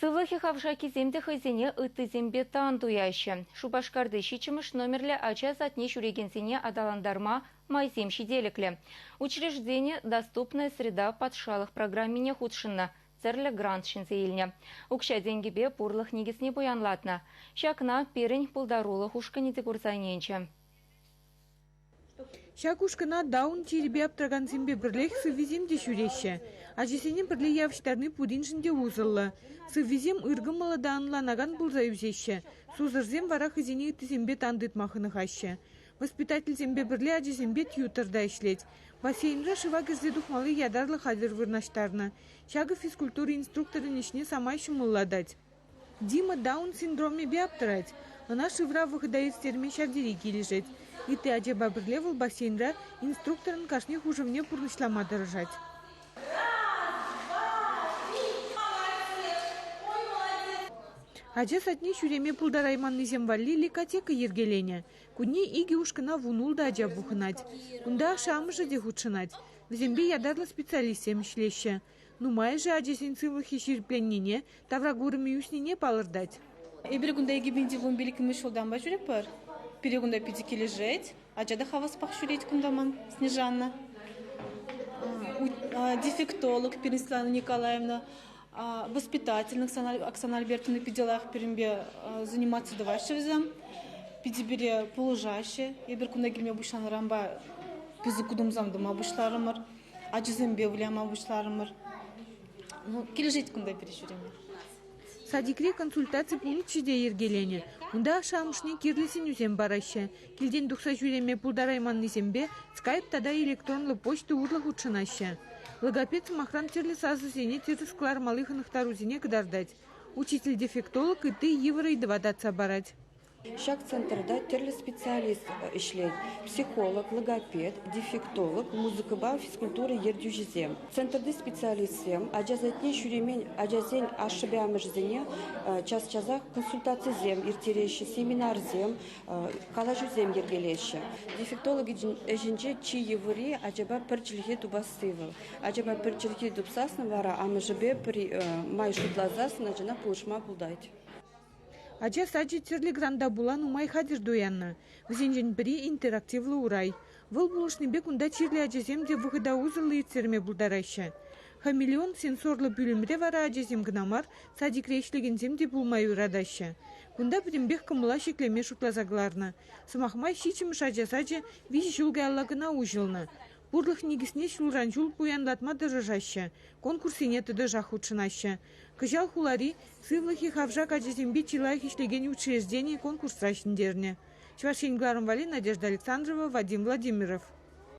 Сывлахи хавшаки земде хызене ыты зембе тандуяща. Шубашкарды щичимыш номерле ача затне шурегенсене адаландарма майзем щиделекле. Учреждение «Доступная среда» в подшалых программине худшинна. Церле грант шинзейльне. Укша денгебе пурлых нигесне буянлатна. Щакна перень пулдарулых ушканите курсайненче. Шакушкана даун тиребе аптыраган зембе бірлех сыввизем де шүреші. Ажесенен бірле явыштарны пудиншінде узылы. Сыввизем ыргымылы даанланаган бұлза үзеші. Сузырзем вара хызене үті зембе тандытмахыны хашы. Воспитатель зембе бірле ажесембе тьютерда ішлет. Бассейнра шыва кезде духмалы ядарлы хадыр вырнаштарны. Шагы физкультуры инструкторы нешне самай шумылладать. Дима даун синдроме бе аптырать. Она шывра выходает стерме шавдери кележет. И ты аджаба бірлевыл бассейнра инструкторын кашне хужевне пурнышлама дырыжать. Аджа сатне шуреме пулдарайманны земвалли ликотека ергелене. Кудне иги ушкана вунул да аджа бухынать. Кунда шамыжа де худшынать. В зембе ядарлы специалистем шлеще. Ну май же аджа сенцывлахи ширпленнине, таврагурами юснине палырдать. Эбір күнда егебенде вон шолдан ба жүрек бар. Перегунда пидики лежать, а джада хавас пах шурить кундаман Снежанна. Дефектолог Переслана Николаевна, воспитатель Оксана Альбертовна пиделах перембе заниматься давайшевзем, пидибере полужаще, эбир кунда гельме бушлан рамба пизукудумзам дома бушларымыр, аджизембе влияма бушларымыр. Ну, кележить кунда перешуреме. Садикре консультации пунктчиде ергелене. Унда шамышне кирлесин юзем бараще. Килден духса жюреме пулдарайман низембе, скайп тада электронлы почты урлах учынаще. Логопед махран терли сазысене тирсклар малыханных тарузине кдардать. Учитель-дефектолог и ты еврей доводаться барать. Шаг центрда терлі специалист ишлет. Психолог, логопед, дефектолог, музыка, физкультура ердюжизем. Центрды специалистем, аджазатне шуремен, аджазен ашыбямыжзене, час-часах консультация зем, иртереші, семинар зем, калажузем ергелеші. Дефектологи эжинже чи евре, аджаба пырчилхе тубасывыл. Аджаба пырчилхе тубсасны вара, амыжыбе при май шутлазасына жана пулышма пулдайт. Аджа саджи терли гранда булан умай хадир дуянна. Взенжен бри интерактивлы урай. Выл булышны бек унда чирли аджаземде выхода узылы терме булдарайша. Хамелеон сенсорлы бүлімре вара аджазем гнамар садик рейшлеген земде булмай урадайша. Кунда брембех камыла шеклеме шутлазагларна. Самахмай щичимыш аджасаджи виш жулга аллагына ужылна. Бурлых нигесне шулран жул пуянлатма дырыжаща. Конкурсине тыды жахучынаща. Кыжал хулари сывлахи хавжак аджазембе чилайх ишлеген учреждение конкурсращындерне. Чвашень Гларом Вали, Надежда Александрова, Вадим Владимиров.